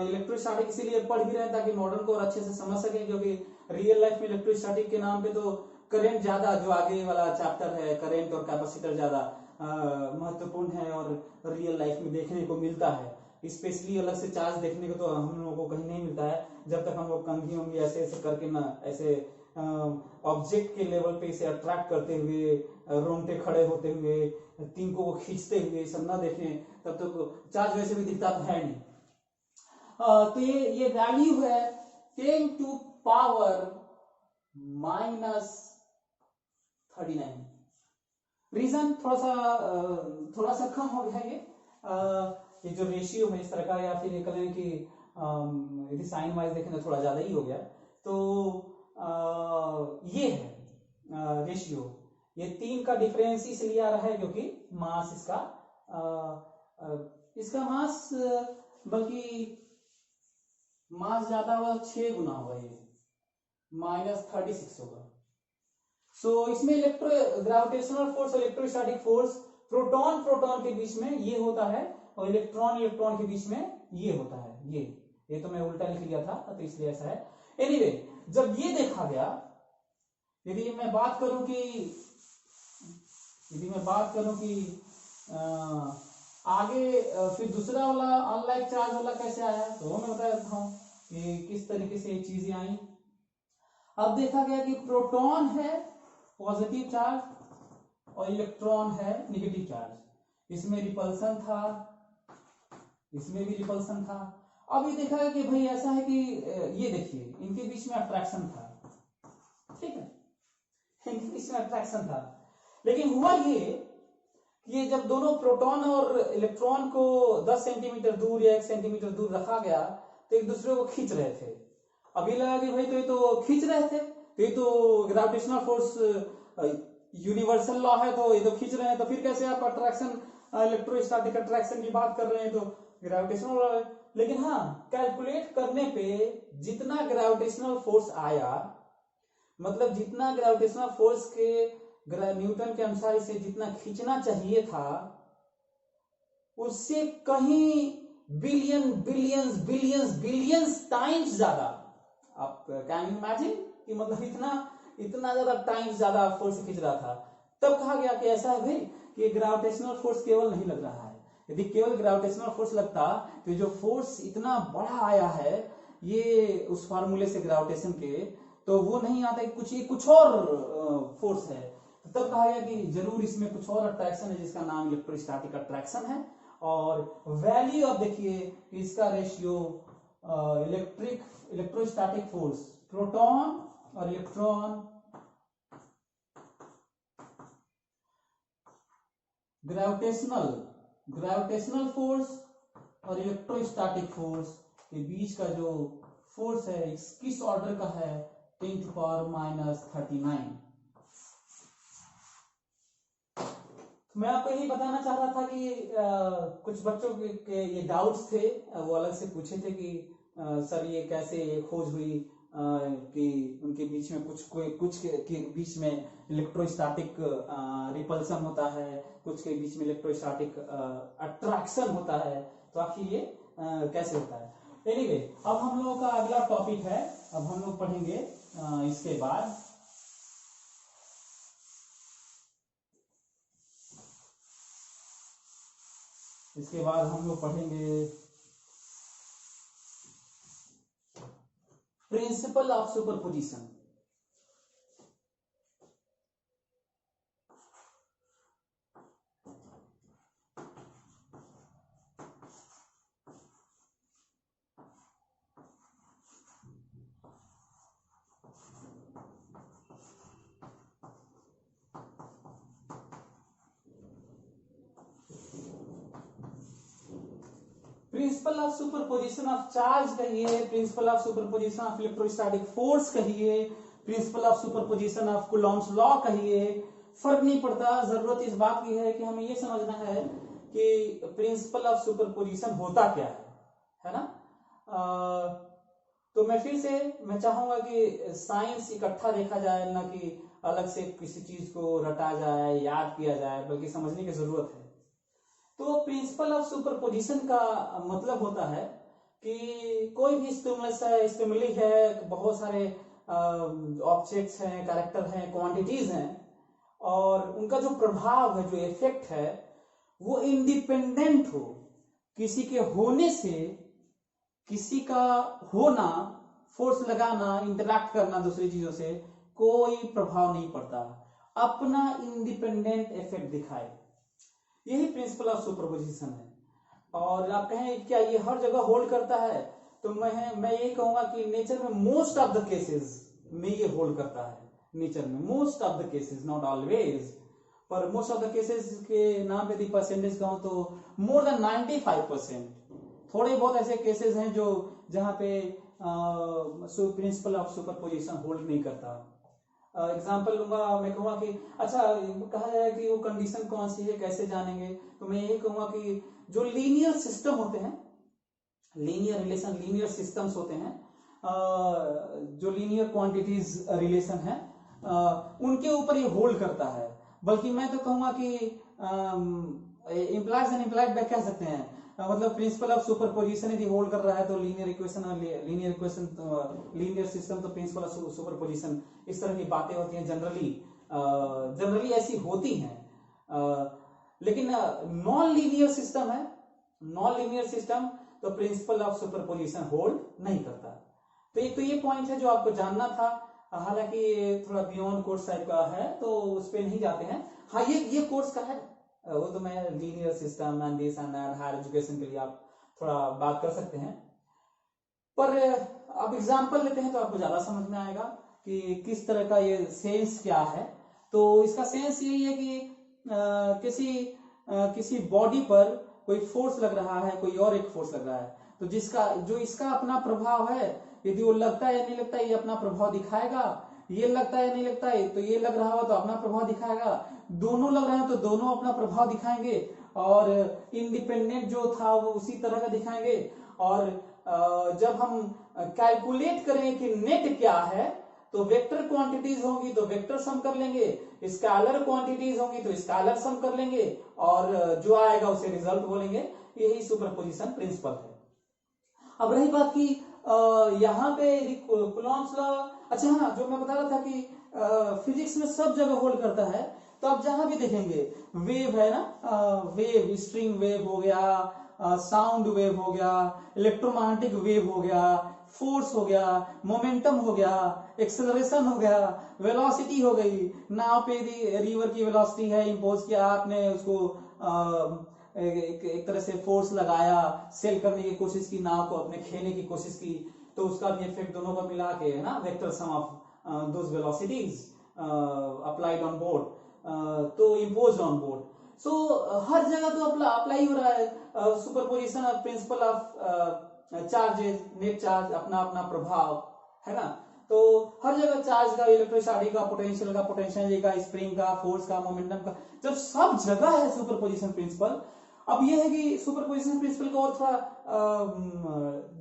इलेक्ट्रोस्टैटिक इसीलिए पढ़ भी रहे हैं ताकि मॉडर्न को और अच्छे से समझ सके, क्योंकि रियल लाइफ में इलेक्ट्रोस्टैटिक के नाम पे तो करंट ज्यादा, जो आगे वाला चैप्टर है, करंट और कैपेसिटर ज्यादा महत्वपूर्ण है और रियल लाइफ में देखने को मिलता है। स्पेशली अलग से चार्ज देखने को तो हम लोगों को कहीं नहीं मिलता है, जब तक हम लोग कंघी उंगली ऐसे ऐसे करके ना ऐसे ऑब्जेक्ट के लेवल पे इसे अट्रैक्ट करते हुए, रोंगटे खड़े होते हुए, तिनको को खींचते हुए सब ना देखें तब तक तो चार्ज वैसे भी दिखता है नहीं। तो ये वैल्यू है 10 टू पावर -39। रीजन थोड़ा सा कम हो गया ये जो रेशियो है इस तरह का, या फिर ये कहें कि यदि साइन वाइज देखें तो थोड़ा ज्यादा ही हो गया। तो ये है रेशियो, ये 3 का डिफरेंस इसलिए आ रहा है क्योंकि मास इसका मास बल्कि मास ज्यादा होगा, 6 गुना होगा, ये -36 होगा। सो इसमें ग्रेविटेशनल फोर्स और इलेक्ट्रोस्टैटिक फोर्स प्रोटॉन के बीच में ये होता है और इलेक्ट्रॉन के बीच में ये होता है। ये तो मैं उल्टा लिख लिया था तो इसलिए ऐसा है। एनीवे, जब ये देखा गया, यदि मैं बात करूं कि आगे फिर दूसरा वाला अनलाइक चार्ज वाला कैसे आया, तो वो मैं बता देता हूं कि किस तरीके से ये चीजें आई। अब देखा गया कि प्रोटॉन है पॉजिटिव चार्ज और इलेक्ट्रॉन है नेगेटिव चार्ज, इसमें रिपल्सन था, इसमें भी रिपल्सन था। अब ये देखा गया कि भाई ऐसा है कि ये देखिए इनके बीच में अट्रैक्शन था, ठीक है, इनके बीच में अट्रैक्शन था। लेकिन हुआ ये जब दोनों प्रोटॉन और इलेक्ट्रॉन को 10 सेंटीमीटर दूर या 1 सेंटीमीटर दूर रखा गया तो एक दूसरे को खींच रहे थे। अभी लगा कि भाई तो ये तो खींच रहे थे, तो ये तो ग्रेविटेशनल फोर्स यूनिवर्सल लॉ है, तो ये तो खींच रहे हैं, तो फिर कैसे आप अट्रैक्शन इलेक्ट्रोस्टैटिक अट्रैक्शन की बात कर रहे हैं, तो ग्रेविटेशनल लॉ है। लेकिन हाँ, कैलकुलेट करने पे जितना ग्रेविटेशनल फोर्स आया, मतलब जितना ग्रेविटेशनल फोर्स के न्यूटन के अनुसार इसे जितना खींचना चाहिए था, उससे कहीं बिलियंस टाइम्स ज्यादा। आप कैन इमेजिन कि मतलब इतना ज्यादा टाइम्स ज्यादा फोर्स खींच रहा था। तब कहा गया कि ऐसा है भाई कि ग्रेविटेशनल फोर्स केवल नहीं लग रहा है। यदि केवल ग्रेविटेशनल फोर्स लगता तो जो फोर्स इतना बड़ा आया है ये उस फार्मूले से ग्रेविटेशन के, तो वो नहीं आता कि कुछ और फोर्स है। तो तब कहा गया कि जरूर इसमें कुछ और अट्रैक्शन है जिसका नाम इलेक्ट्रोस्टैटिक अट्रैक्शन है। और वैल्यू अब देखिए इसका रेशियो इलेक्ट्रोस्टैटिक फोर्स, प्रोटॉन और इलेक्ट्रॉन, ग्रेविटेशनल फोर्स और इलेक्ट्रोस्टैटिक फोर्स के बीच का जो फोर्स है किस ऑर्डर का है, 10 टू पावर -39। मैं आपको यही बताना चाह रहा था कि कुछ बच्चों के ये डाउट्स थे, वो अलग से पूछे थे कि सर ये कैसे ये खोज हुई कि उनके बीच में कुछ के बीच में इलेक्ट्रोस्टैटिक रिपल्सन होता है, कुछ के बीच में इलेक्ट्रोस्टैटिक अट्रैक्शन होता है, तो आखिर ये कैसे होता है। एनीवे, अब हम लोगों का अगला टॉपिक है, अब हम लोग पढ़ेंगे इसके बाद हम लोग पढ़ेंगे principle of superposition. Principle of superposition of charge कहिए, principle of superposition of electrostatic force कहिए, principle of superposition of Coulomb's law कहिए, फर्क नहीं पड़ता। जरूरत इस बात की है कि हमें यह समझना है कि प्रिंसिपल ऑफ सुपरपोजिशन होता क्या है ना। तो मैं फिर से चाहूंगा कि साइंस इकट्ठा देखा जाए, ना कि अलग से किसी चीज को रटा जाए, याद किया जाए, बल्कि समझने की जरूरत है। तो प्रिंसिपल ऑफ सुपरपोजिशन का मतलब होता है कि कोई भी स्टिमुली है, बहुत सारे ऑब्जेक्ट्स हैं, कैरेक्टर हैं, क्वांटिटीज हैं, और उनका जो प्रभाव है, जो इफेक्ट है, वो इंडिपेंडेंट हो। किसी के होने से, किसी का होना, फोर्स लगाना, इंटरैक्ट करना दूसरी चीजों से कोई प्रभाव नहीं पड़ता, अपना इंडिपेंडेंट इफेक्ट दिखाए, यही प्रिंसिपल ऑफ सुपरपोजिशन है। और आप कहें क्या ये हर जगह होल्ड करता है, तो मैं ये कहूंगा कि नेचर में मोस्ट ऑफ द केसेस में ये होल्ड करता है। नेचर में most of the cases, not always, पर मोस्ट ऑफ द केसेस के नाम पे यदि परसेंटेज कहूं तो मोर देन 95%। थोड़े बहुत ऐसे केसेस हैं जो जहां पे प्रिंसिपल ऑफ सुपरपोजिशन होल्ड नहीं करता। एग्जाम्पल लूंगा, मैं कहूंगा कि अच्छा कहा जाए कि वो कंडीशन कौन सी है, कैसे जानेंगे, तो मैं यही कहूंगा कि जो लीनियर सिस्टम होते हैं, लीनियर रिलेशन, लीनियर सिस्टम्स होते हैं, जो लीनियर क्वांटिटीज रिलेशन है, उनके ऊपर ये होल्ड करता है। बल्कि मैं तो कहूंगा कि इम्प्लाइज एंड इम्प्लाइड बैक कह सकते हैं, मतलब प्रिंसिपल ऑफ सुपरपोजिशन यदि होल्ड कर रहा है तो लीनियर इक्वेशन लीनियर सिस्टम तो प्रिंसिपल ऑफ सुपरपोजिशन, इस तरह की बातें होती हैं जनरली ऐसी होती हैं। लेकिन नॉन लीनियर सिस्टम है, नॉन लीनियर सिस्टम तो प्रिंसिपल ऑफ सुपरपोजिशन होल्ड नहीं करता। तो ये पॉइंट है जो आपको जानना था। हालांकि थोड़ा बियॉन्ड कोर्स टाइप का है तो उस पर नहीं जाते हैं। हाँ, ये कोर्स का है, वो तो मैं linear system and this and that, higher education के लिए आप थोड़ा बात कर सकते हैं। पर अब एग्जांपल लेते हैं तो आपको ज्यादा समझ में आएगा कि किस तरह का ये सेंस क्या है। तो इसका सेंस यही है कि किसी बॉडी पर कोई फोर्स लग रहा है, कोई और एक फोर्स लग रहा है, तो जो इसका अपना प्रभाव है, यदि वो लगता है या नहीं लगता है, ये अपना प्रभाव दिखाएगा। ये लगता है या नहीं लगता है, तो ये लग रहा हो तो अपना प्रभाव दिखाएगा। दोनों लग रहे हैं तो दोनों अपना प्रभाव दिखाएंगे, और इंडिपेंडेंट जो था वो उसी तरह का दिखाएंगे। और जब हम कैलकुलेट करें कि नेट क्या है, तो वेक्टर क्वांटिटीज होंगी तो वेक्टर सम कर लेंगे, स्केलर क्वांटिटीज होंगी तो स्केलर सम कर लेंगे, और जो आएगा उसे रिजल्ट बोलेंगे। यही सुपरपोजिशन प्रिंसिपल है। अब रही बात की यहाँ पे कूलॉम्स लॉ, अच्छा हाँ, जो मैं बता रहा था कि फिजिक्स में सब जगह होल्ड करता है। तो आप जहां भी देखेंगे वेव है ना, वेव, स्ट्रिंग वेव हो गया, साउंड वेव हो गया, इलेक्ट्रोमैग्नेटिक वेव हो गया, फोर्स हो गया, मोमेंटम हो गया, एक्सेलरेशन हो गया, वेलोसिटी हो गई। नाव पे यदि रिवर की वेलोसिटी है, इंपोज किया आपने उसको, एक तरह से फोर्स लगाया, सेल करने की कोशिश की, नाव को अपने खेने की कोशिश की, तो उसका भी इफेक्ट दोनों को मिला के, है ना, vector sum of those velocities applied on board, तो इम्पोज ऑन बोर्ड। सो हर जगह तो अप्लाई हो रहा है superposition of principle of charges, net charge, अपना अपना प्रभाव, है ना। तो हर जगह चार्ज का, इलेक्ट्रोस्टैटिक का, पोटेंशियल का, स्प्रिंग का, फोर्स का, मोमेंटम का, जब सब जगह है सुपरपोजिशन प्रिंसिपल। अब यह है कि सुपरपोजिशन प्रिंसिपल को और थोड़ा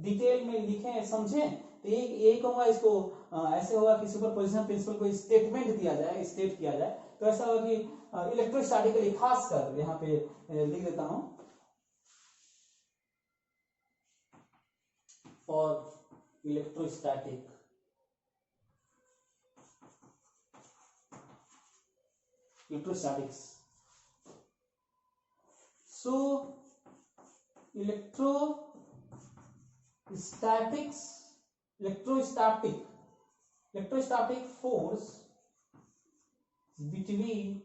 डिटेल में लिखें, समझें, तो यही कहूंगा इसको ऐसे होगा कि सुपरपोजिशन प्रिंसिपल को स्टेटमेंट दिया जाए, स्टेट किया जाए, तो ऐसा होगा कि इलेक्ट्रोस्टैटिकली, खासकर यहाँ पे लिख देता हूं, for electrostatic electrostatics. So electrostatic force between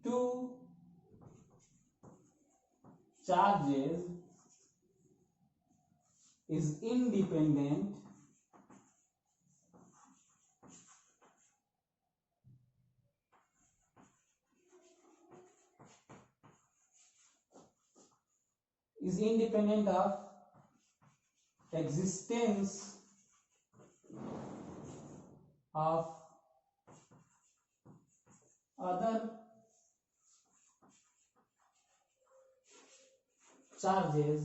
two charges is independent of existence of other charges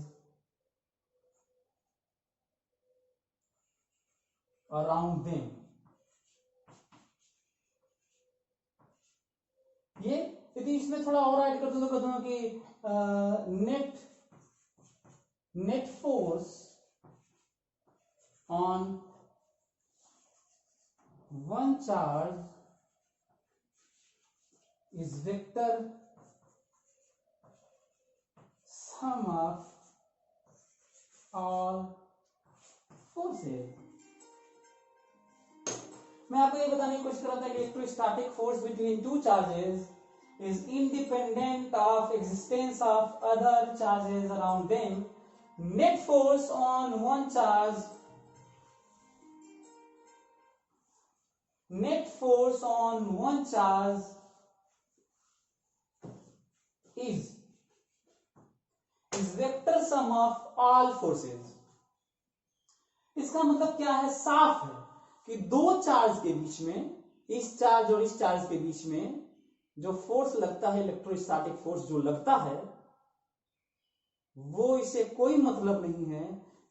around them। ये यदि इसमें थोड़ा और ऐड कर दूं तो कह दूंगा कि net force on one charge is vector sum of all forces. मैं आपको ये बताने की कोशिश कर रहा था कि electrostatic force between two charges is independent of existence of other charges around them. Net force on one charge, net force on one charge is vector sum of all forces. इसका मतलब क्या है? साफ है कि दो चार्ज के बीच में, इस चार्ज और इस चार्ज के बीच में जो फोर्स लगता है, इलेक्ट्रोस्टैटिक फोर्स जो लगता है, वो इसे कोई मतलब नहीं है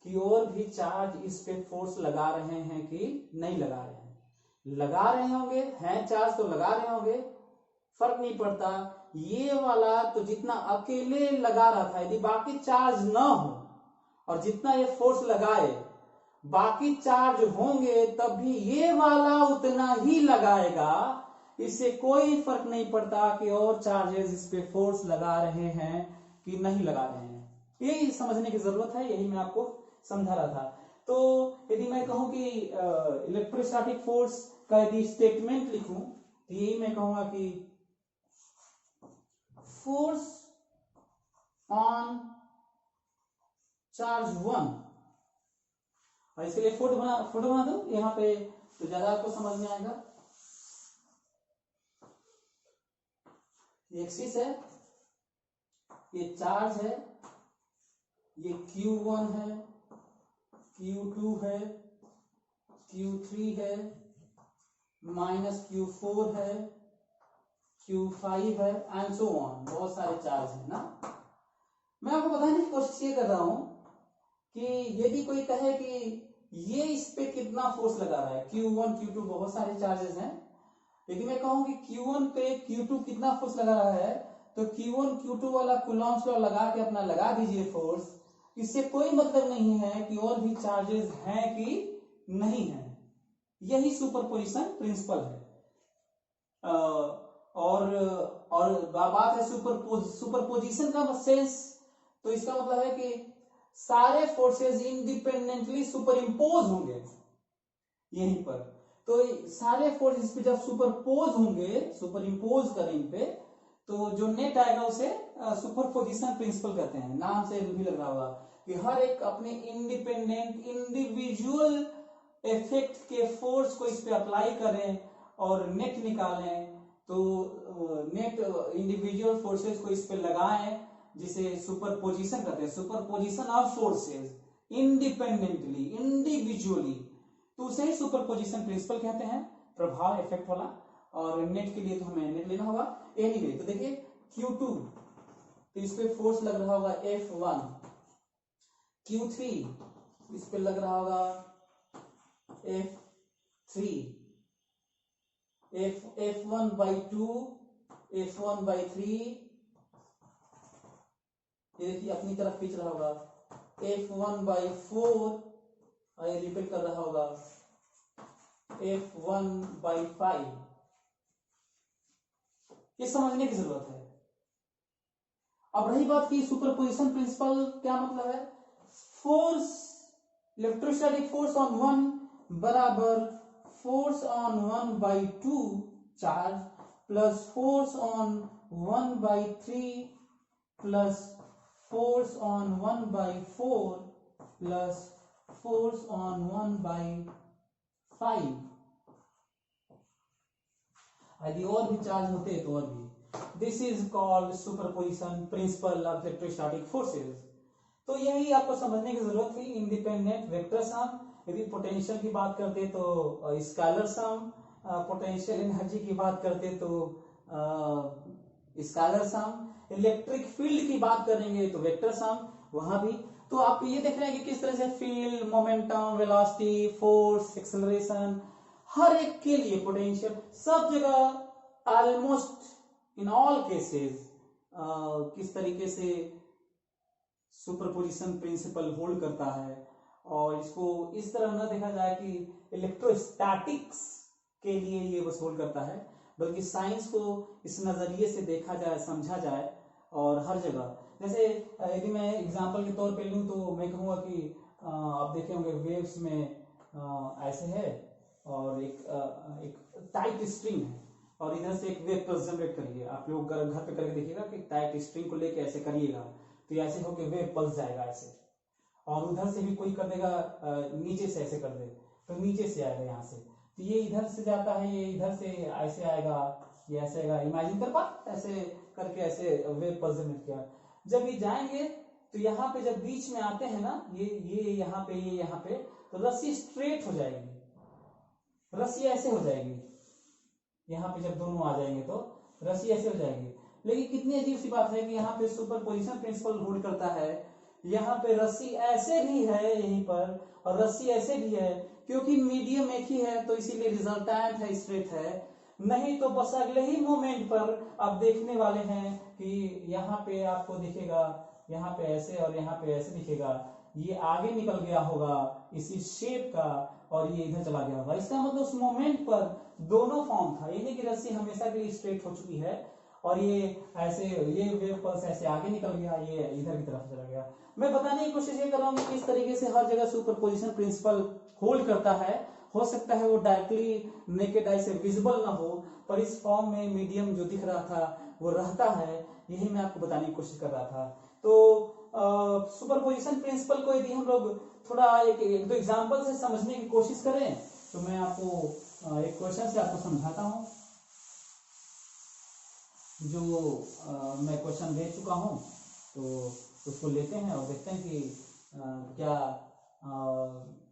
कि और भी चार्ज इस पे फोर्स लगा रहे हैं कि नहीं लगा रहे हैं। लगा रहे होंगे, हैं चार्ज तो लगा रहे होंगे, फर्क नहीं पड़ता। ये वाला तो जितना अकेले लगा रहा था, यदि बाकी चार्ज ना हो और जितना ये फोर्स लगाए बाकी चार्ज होंगे, तब भी ये वाला उतना ही लगाएगा। इससे कोई फर्क नहीं पड़ता कि और चार्जेस इस पे फोर्स लगा रहे हैं कि नहीं लगा रहे हैं। यही समझने की जरूरत है, यही मैं आपको समझा रहा था। तो यदि मैं कहूं कि इलेक्ट्रोस्टैटिक फोर्स का यदि स्टेटमेंट लिखूं तो यही मैं कहूंगा कि फोर्स ऑन चार्ज 1, और इसके लिए फोटो बना दो यहाँ पे तो ज्यादा आपको समझ में आएगा। ये एक्सिस है, ये चार्ज है, ये Q1 है, Q2 है, Q3 है, माइनस Q4 है, Q5 है, एंड सो ऑन। बहुत सारे चार्ज है ना। मैं आपको बताने की कोशिश ये कर रहा हूं कि यदि कोई कहे कि ये इस पे कितना फोर्स लगा रहा है, Q1 Q2 बहुत सारे चार्जेस हैं, यदि मैं कहूं कि Q1 पे Q2 कितना फोर्स लगा रहा है, तो Q1 Q2 वाला कूलॉम्स लॉ लगा के अपना लगा दीजिए फोर्स। इससे कोई मतलब नहीं है कि और भी चार्जेस हैं कि नहीं है। यही सुपरपोजिशन प्रिंसिपल है। और बात है सुपरपोजिशन का सेंस, तो इसका मतलब है कि सारे फोर्सेस इंडिपेंडेंटली सुपर इम्पोज होंगे यहीं पर। तो सारे फोर्स इस पे जब सुपरपोज होंगे, सुपर इम्पोज करें इन पे, तो जो नेट आएगा उसे सुपरपोजिशन प्रिंसिपल कहते हैं। नाम से भी लग रहा होगा कि हर एक अपने इंडिपेंडेंट इंडिविजुअल इफेक्ट के फोर्स को इस पे अप्लाई करें और नेट निकालें। तो नेट इंडिविजुअल फोर्सेस को इस पे लगाएं, जिसे सुपरपोजिशन कहते हैं। Superposition of forces independently, individually, तो उसे ही सुपरपोजिशन प्रिंसिपल कहते हैं, प्रभाव इफेक्ट वाला। और नेट के लिए तो हमें नेट लेना होगा। एनीवे, तो देखिए Q2 तो इस पे फोर्स लग रहा होगा F1, Q3 इस पे लग रहा होगा F3, F1/2, F1/3, ये देखिए अपनी तरफ खींच रहा होगा F1/4, और ये रिपेल कर रहा होगा F1/5। ये समझने की जरूरत है। अब रही बात की सुपरपोजिशन प्रिंसिपल क्या मतलब है। फोर्स, इलेक्ट्रोस्टैटिक फोर्स ऑन 1 बराबर force on 1/2 charge plus force on 1/3 plus force on 1/4 plus force on 1/5। यदि और भी चार्ज होते तो और भी। This is called superposition principle of electrostatic forces. तो यही आपको समझने की जरूरत थी। इंडिपेंडेंट वेक्टर सम, यदि पोटेंशियल की बात करते तो स्केलर सम, पोटेंशियल एनर्जी की बात करते तो स्केलर सम, इलेक्ट्रिक फील्ड की बात करेंगे तो वेक्टर सम, वहां भी। तो आप ये देख रहे हैं कि किस तरह से field, momentum, velocity, force, acceleration, हर एक के लिए पोटेंशियल, सब जगह ऑलमोस्ट इन ऑल केसेस किस तरीके से सुपरपोजिशन प्रिंसिपल होल्ड करता है। और इसको इस तरह न देखा जाए कि इलेक्ट्रोस्टैटिक्स के लिए ये बस होल्ड करता है, बल्कि साइंस को इस नजरिए से देखा जाए, समझा जाए। और हर जगह, जैसे यदि मैं एग्जांपल के तौर पे लूं तो मैं कहूंगा कि आप देखे होंगे वेव्स में ऐसे है और एक टाइट स्ट्रिंग है और इधर से एक वेव पल्स जनरेट करिए। आप लोग घर पे करके देखिएगा कि टाइट स्ट्रिंग को लेके ऐसे करिएगा तो ऐसे होके वेव पल्स जाएगा ऐसे, और उधर से भी कोई कर देगा नीचे से ऐसे कर दे तो नीचे से आएगा यहाँ से, तो ये इधर से जाता है, ये इधर से ऐसे आएगा, ये ऐसे आएगा। इमेजिन कर पा ऐसे करके ऐसे वेव पल्स जनरेट किया। जब ये जाएंगे तो यहाँ पे जब बीच में आते हैं ना, ये यहाँ पे, ये यहाँ पे, तो रस्सी स्ट्रेट हो जाएगी, रस्सी ऐसे हो जाएगी। यहाँ पे जब दोनों आ जाएंगे तो रस्सी ऐसे हो जाएगी। लेकिन कितनी अजीब सी बात है कि यहाँ पे सुपरपोजिशन प्रिंसिपल रूल करता है। यहाँ पे रस्सी ऐसे भी है यहीं पर और रस्सी ऐसे भी है, क्योंकि मीडियम एक ही है तो इसीलिए रिजल्टेंट है स्ट्रेट है। नहीं तो बस अगले ही मोमेंट पर आप देखने वाले हैं कि यहाँ पे आपको दिखेगा, यहाँ पे ऐसे और यहाँ पे ऐसे दिखेगा, ये आगे निकल गया होगा इसी शेप का और ये इधर चला गया होगा। इसका मतलब उस मोमेंट पर दोनों फॉर्म था, ये नहीं कि रस्सी हमेशा के लिए स्ट्रेट हो चुकी है और ये ऐसे, ये वेव पल्स ऐसे आगे निकल गया, ये इधर की तरफ चला गया। मैं बताने की कोशिश ये कर रहा हूँ कि किस तरीके से हर जगह सुपरपोजिशन प्रिंसिपल होल्ड करता है। हो सकता है वो डायरेक्टली नेकेड आई से विजिबल ना हो, पर इस फॉर्म में मीडियम जो दिख रहा था वो रहता है, यही मैं आपको बताने की कोशिश कर रहा था। तो सुपरपोजिशन प्रिंसिपल को यदि हम लोग थोड़ा एक दो एग्जांपल से समझने की कोशिश करें तो मैं आपको एक क्वेश्चन से आपको समझाता हूं, जो मैं क्वेश्चन दे चुका हूं, तो उसको लेते हैं और देखते हैं कि क्या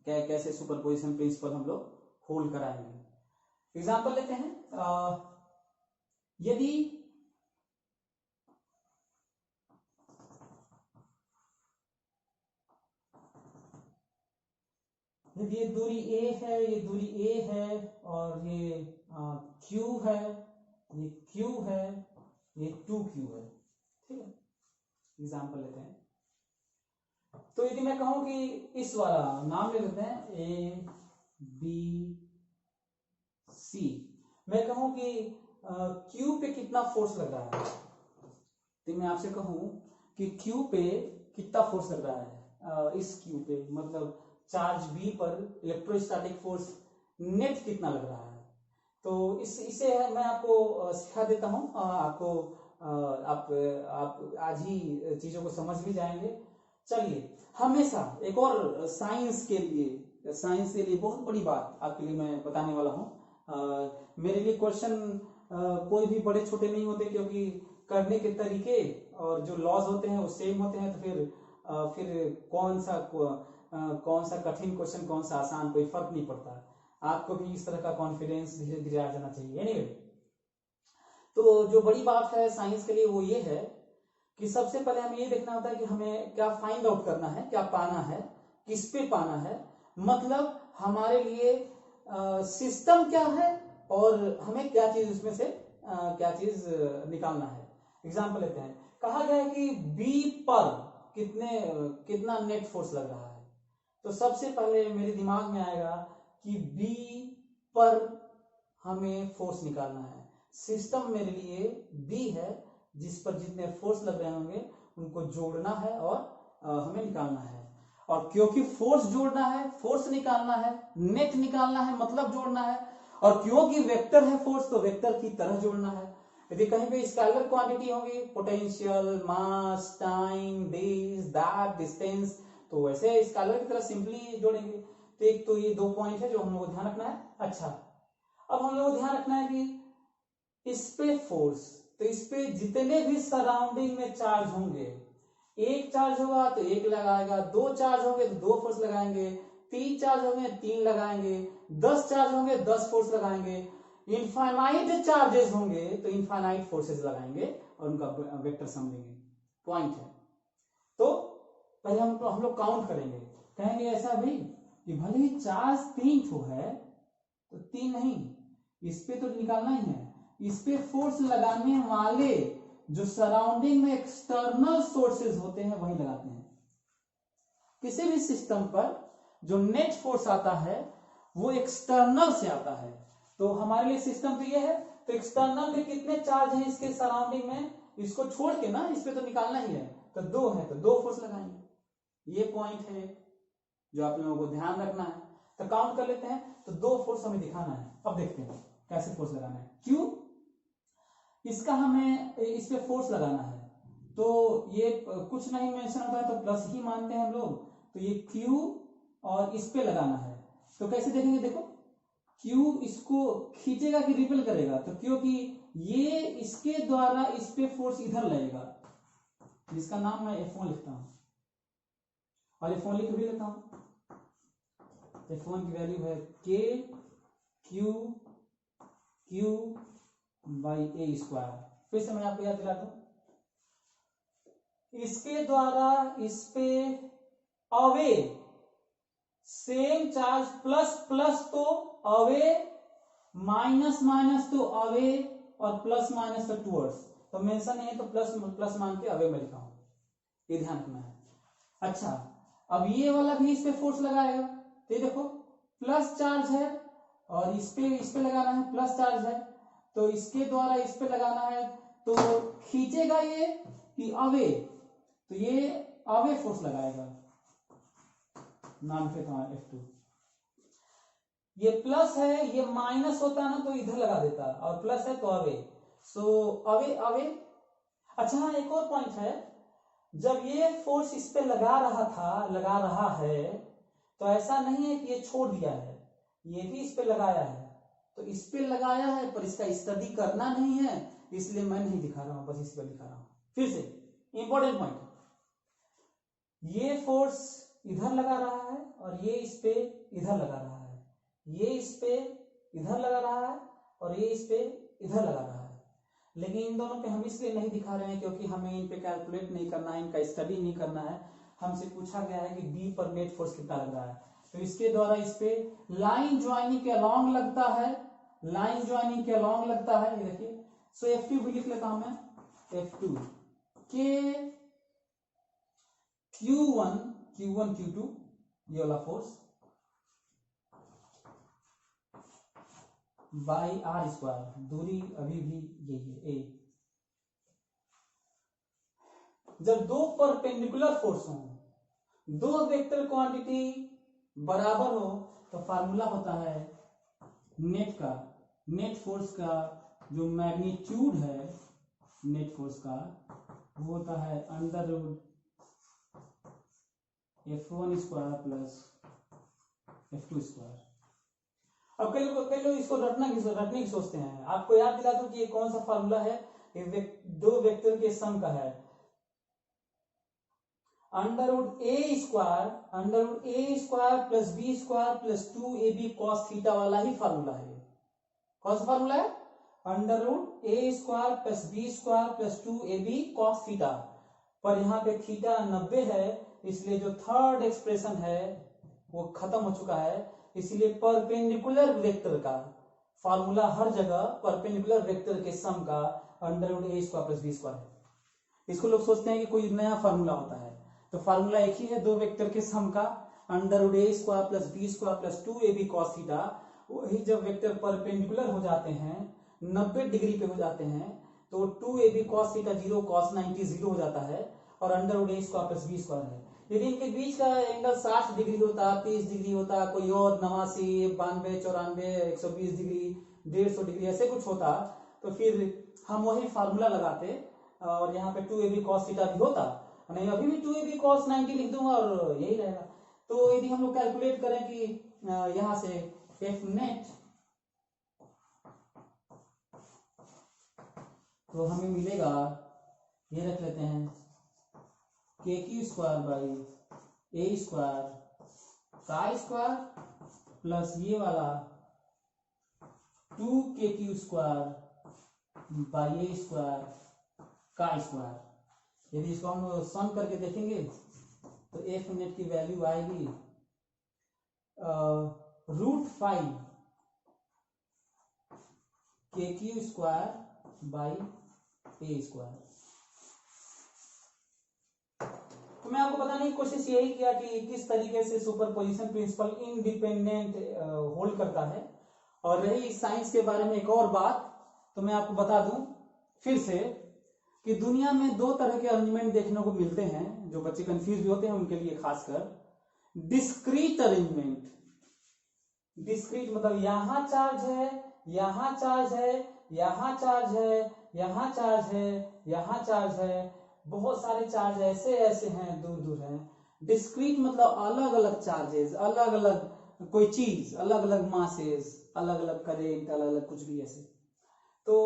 कैसे सुपरपोजिशन प्रिंसिपल हम लोग होल्ड कराएंगे। एग्जांपल लेते हैं। यदि ये दूरी A है, ये दूरी A है और ये Q है, ये Q है, ये 2Q है, ठीक है। एग्जांपल लेते हैं। तो यदि मैं कहूं कि इस वाला नाम ले लेते हैं A B C, मैं कहूं कि Q पे कितना फोर्स लग रहा है, तो मैं आपसे कहूं कि Q पे कितना फोर्स लग रहा है, इस Q पे मतलब चार्ज B पर इलेक्ट्रोस्टैटिक फोर्स नेट कितना लग रहा है। तो इसे मैं आपको सिखा देता हूं, आपको आप आज ही चीजों को समझ भी जाएंगे। चलिए, हमेशा एक और साइंस के लिए बहुत बड़ी बात आपके लिए मैं बताने वाला हूं। मेरे लिए क्वेश्चन कोई भी बड़े छोटे नहीं होते, क्योंकि करने के तरीके और जो लॉज होते हैं वो सेम होते हैं। तो फिर कौन सा कठिन क्वेश्चन, कौन सा आसान, कोई फर्क नहीं पड़ता। आपको भी इस तरह का कॉन्फिडेंस धीरे धीरे आ जाना चाहिए। एनीवे, तो जो बड़ी बात है साइंस के लिए वो ये है कि सबसे पहले हमें ये देखना होता है कि हमें क्या फाइंड आउट करना है, क्या पाना है, किस पे पाना है, मतलब हमारे लिए सिस्टम क्या है और हमें क्या चीज उसमें से क्या चीज निकालना है। एग्जाम्पल लेते हैं। कहा गया है कि बी पर कितना नेट फोर्स लग रहा है। तो सबसे पहले मेरे दिमाग में आएगा कि बी पर हमें फोर्स निकालना है। सिस्टम मेरे लिए बी है, जिस पर जितने फोर्स लग रहे होंगे उनको जोड़ना है और हमें निकालना है। और क्योंकि फोर्स जोड़ना है, फोर्स निकालना है, नेट निकालना है मतलब जोड़ना है, और क्योंकि वेक्टर है फोर्स तो वेक्टर की तरह जोड़ना है। यदि कहीं पे स्केलर क्वांटिटी होगी, potential, mass, time, this that, distance, तो वैसे स्केलर की तरह सिंपली जोड़ेंगे। तो एक तो ये 2 पॉइंट है जो हम लोग को ध्यान रखना है। अच्छा, अब हम लोग को ध्यान रखना है कि इस पे फोर्स, तो इस पे जितने भी सराउंडिंग में चार्ज होंगे, एक चार्ज होगा तो एक लगाएगा, 2 चार्ज होंगे तो 2 फोर्स लगाएंगे, 3 चार्ज होंगे 3 लगाएंगे, 10 चार्ज होंगे 10 फोर्स लगाएंगे, इनफाइनाइट चार्जेस होंगे तो इनफाइनाइट फोर्सेस लगाएंगे और उनका वेक्टर सम लेंगे। पॉइंट है। तो पहले हम लोग काउंट करेंगे, कहेंगे ऐसा भाई कि भले ही चार्ज 3 ठो है तो 3 नहीं, इस पे तो निकालना ही है। इस पे फोर्स लगाने वाले जो सराउंडिंग में एक्सटर्नल सोर्सेज होते हैं वही लगाते हैं। किसी भी सिस्टम पर जो नेट फोर्स आता है वो एक्सटर्नल से आता है। तो हमारे लिए सिस्टम तो ये है, तो एक्सटर्नल में कितने चार्ज हैं इसके सराउंडिंग में, इसको छोड़ के ना, इस पे तो निकालना ही है, तो 2 है तो 2 फोर्स लगाएंगे। ये पॉइंट है। जो आप लोगों को ध्यान रखना है। तो काउंट कर लेते हैं। तो 2 फोर्स हमें दिखाना है। अब देखते हैं कैसे फोर्स लगाना है। क्यू, इसका हमें इस पे फोर्स लगाना है, तो ये कुछ नहीं मेंशन होता है तो प्लस ही मानते हैं हम लोग। तो ये क्यू और इस पे लगाना है। तो कैसे देखेंगे, देखो क्यू इसको खींचेगा कि रिपेल करेगा, तो क्योंकि ये इसके द्वारा इस पे फोर्स इधर लगेगा, जिसका नाम मैं F1 लिखता हूं और F1 लिख भी लेता हूं। F1 की वैल्यू है K Q Q by A square. फिर से मैं आपको याद दिला दूं, इसके द्वारा इस पे away same charge, plus plus तो अवे, माइनस माइनस तो अवे और प्लस माइनस तो टूवर्ड्स। तो मेंशन नहीं है तो प्लस प्लस मान के अवे में लिखा हूं, ये ध्यान रखना है। अच्छा, अब ये वाला भी इस पे फोर्स लगाएगा। तो ये देखो प्लस चार्ज है और इस पे लगाना है, प्लस चार्ज है, तो इसके द्वारा इस पे लगाना है, तो खींचेगा ये कि अवे, तो ये अवे फोर्स लगाएगा, नाम पे कहा F2। ये प्लस है, ये माइनस होता ना तो इधर लगा देता, और प्लस है तो अवे, सो अवे अवे। अच्छा हाँ, एक और पॉइंट है, जब ये फोर्स इस पे लगा रहा है, तो ऐसा नहीं है कि ये छोड़ दिया है, ये भी इस पे लगाया है। तो इस पे लगाया है पर इसका स्टडी करना नहीं है, इसलिए मैं नहीं दिखा रहा हूं, बस इस पे दिखा रहा हूं। फिर से इंपॉर्टेंट पॉइंट, ये फोर्स इधर लगा रहा है और ये इस पे इधर लगा रहा है, ये इस पे इधर लगा रहा है और ये इस पे इधर लगा रहा है। लेकिन इन दोनों पे हम इसलिए नहीं दिखा रहे हैं क्योंकि हमें इन पे कैलकुलेट नहीं करना है, इनका स्टडी नहीं करना है। हमसे पूछा गया है कि बी पर नेट फोर्स कितना लग रहा है, तो इसके द्वारा इस पे लाइन ज्वाइनिंग के अलोंग लगता है, लाइन ज्वाइनिंग के अलोंग लगता है, ये देखिए। सो F2 भी लिख लेता हूं मैं, F2 के Q1 Q2 ये वाला फोर्स बाई आर स्क्वायर, दूरी अभी भी यही है A। जब 2 परपेंडिकुलर फोर्स हो, 2 वेक्टर क्वांटिटी बराबर हो, तो फार्मूला होता है नेट का, नेट फोर्स का जो मैग्नीट्यूड है नेट फोर्स का, वो होता है under root F1 square plus F2 square. अब कई लोग इसको रटने की सोचते हैं। आपको याद दिला दूं कि ये कौन सा फार्मूला है, ये 2 वेक्टर के सम का है। Under root a square plus b square plus 2ab cos theta वाला ही फार्मूला है। कौन सा फार्मूला है? Under root a square plus b square plus 2ab cos theta. पर यहाँ पे थीटा 90 है, इसलिए जो थर्ड एक्सप्रेशन है वो खत्म हो चुका है। इसलिए परपेंडिकुलर वेक्टर का फार्मूला हर जगह परपेंडिकुलर वेक्टर के सम का under root a square plus b square है। इसको लोग सोचते हैं कि कोई नया फार्मूला होता है, तो फार्मूला एक ही है, 2 वेक्टर के सम का under root a square plus b square plus 2ab cos theta. वही जब वेक्टर परपेंडिकुलर हो जाते हैं, 90 डिग्री पे हो जाते हैं, तो 2ab cos थीटा 0 cos 90 0 हो जाता है और under root a square plus b square है। यदि इनके बीच का एंगल 60 डिग्री होता, 30 डिग्री होता, कोई और 89, 92, 94, 120 डिग्री, 150 डिग्री ऐसे कुछ होता, तो फिर हम वही फार्मूला लगाते और यहाँ पे 2ab cos थीटा भी होता, नहीं अभी भी 2ab cos 90 लिख दूंगा और यही रहेगा। तो यदि हम लोग कैलकुलेट करें कि यहां से F नेट, तो हमें मिलेगा, ये रख लेते हैं KQ square by A square का स्क्वायर प्लस ये वाला 2KQ square by A square का स्क्वायर। यदि इसको हम सम करके देखेंगे तो F नेट की वैल्यू आएगी √5 KQ square by A square. तो मैं आपको बताने की कोशिश यही किया कि किस तरीके से सुपरपोजिशन प्रिंसिपल इंडिपेंडेंट होल्ड करता है। और रही साइंस के बारे में एक और बात, तो मैं आपको बता दूं फिर से कि दुनिया में 2 तरह के अरेंजमेंट देखने को मिलते हैं, जो बच्चे कंफ्यूज भी होते हैं उनके लिए खासकर। Discrete arrangement. डिस्क्रीट मतलब यहां चार्ज है, यहां चार्ज है, यहां चार्ज है, यहां चार्ज है, यहां चार्ज है, बहुत सारे चार्ज ऐसे ऐसे हैं, दूर दूर हैं। डिस्क्रीट मतलब अलग अलग चार्जेस, अलग अलग कोई चीज, अलग अलग मासेस, अलग अलग करेंट, अलग अलग कुछ भी ऐसे। तो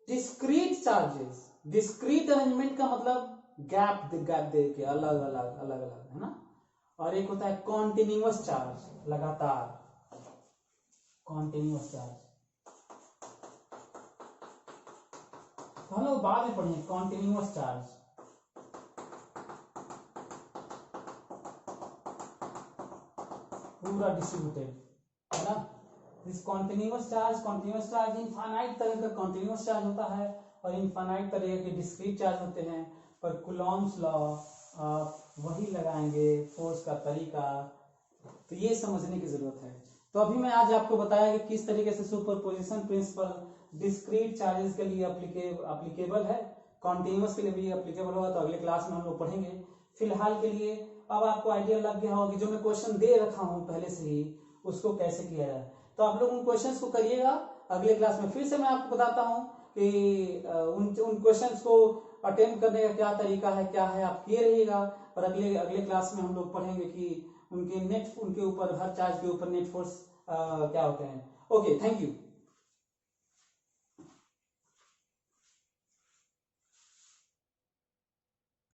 डिस्क्रीट चार्जेस, डिस्क्रीट अरेंजमेंट का मतलब गैप दे के अलग अलग अलग अलग, है ना। और एक होता है कॉन्टिन्यूअस चार्ज, लगातार, कॉन्टिन्यूअस चार्ज। तो हम लोग बाद में पढ़ेंगे कॉन्टिन्यूअस चार्ज। पूरा डिस्ट्रीब्यूटेड, है ना। दिस कॉन्टिन्यूअस चार्ज इनफाइनाइट तरह का कॉन्टिन्यूअस चार्ज होता है और इनफाइनाइट तरह के डिस्क्रीट चार्ज होते हैं। पर कूलॉम्स लॉ वही लगाएंगे, फोर्स का तरीका, तो ये समझने की जरूरत है। तो अभी मैं आज आपको बताया कि किस तरीके से सुपरपोजिशन प्रिंसिपल डिस्क्रीट चार्जेस के लिए अप्लीकेबल है, कॉन्टिन्यूअस के लिए भी अप्लीकेबल होगा, तो अगले क्लास में हम लोग पढ़ेंगे। फिलहाल के लिए अब आपको आइडिया लग गया होगा कि जो मैं क्वेश्चन दे रखा हूं पहले से ही, उसको कैसे किया जाए। तो आप लोग उन क्वेश्चंस को करिएगा। अगले क्लास में फिर से मैं आपको बताता हूं कि उन क्वेश्चंस को अटेम्प्ट करने का क्या तरीका है, क्या है, आप किए रहिएगा। और अगले क्लास में हम लोग पढ़ेंगे कि उनके ऊपर, हर चार्ज के ऊपर नेट फोर्स क्या होते हैं। Okay, thank you.